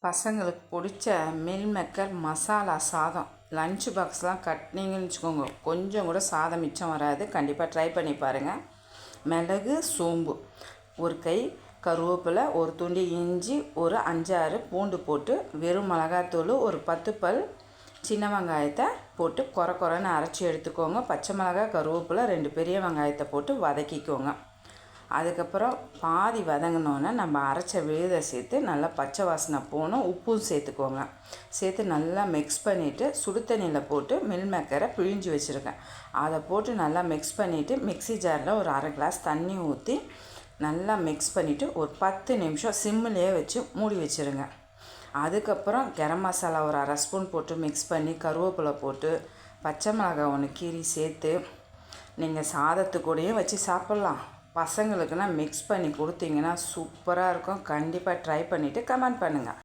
பசங்களுக்கு பிடிச்ச meal maker masala சாதம் லன்ச் பாக்ஸ்லாம் கட்டினீங்கன்னு வச்சுக்கோங்க, கொஞ்சம் கூட சாதம் மிச்சம் வராது. கண்டிப்பாக ட்ரை பண்ணி பாருங்கள். மிளகு, சோம்பு, ஒரு கை கருவேப்பிலை, ஒரு துண்டு இஞ்சி, ஒரு 5-6 பூண்டு போட்டு, வெறும் மிளகாத்தூள், ஒரு 10 பல் சின்ன வெங்காயத்தை போட்டு கொரன்னு அரைச்சி எடுத்துக்கோங்க. பச்சை மிளகாய், கருவேப்பிலை, 2 பெரிய வெங்காயத்தை போட்டு வதக்கிக்கோங்க. அதுக்கப்புறம் பாதி வதங்கினோன்னே நம்ம அரைச்ச விழுதை சேர்த்து நல்லா பச்சை வாசனை போகணும். உப்பும் சேர்த்துக்கோங்க. சேர்த்து நல்லா மிக்ஸ் பண்ணிவிட்டு சுடு தண்ணியில் போட்டு மில் மேக்கரை பிழிஞ்சு வச்சுருக்கேன். அதை போட்டு நல்லா மிக்ஸ் பண்ணிவிட்டு மிக்ஸி ஜாரில் ஒரு 1/2 கிளாஸ் தண்ணி ஊற்றி நல்லா மிக்ஸ் பண்ணிவிட்டு ஒரு 10 நிமிஷம் சிம்மிலே வச்சு மூடி வச்சுருங்க. அதுக்கப்புறம் கரம் மசாலா ஒரு 1/2 ஸ்பூன் போட்டு மிக்ஸ் பண்ணி கருவேப்பிலை போட்டு பச்சை மிளகாய் 1 கீரி சேர்த்து நீங்கள் சாதத்துக்கூடையும் வச்சு சாப்பிட்லாம். பசங்களுக்குன்னா மிக்ஸ் பண்ணி கொடுத்தீங்கன்னா சூப்பராக இருக்கும். கண்டிப்பாக ட்ரை பண்ணிவிட்டு கமெண்ட் பண்ணுங்கள்.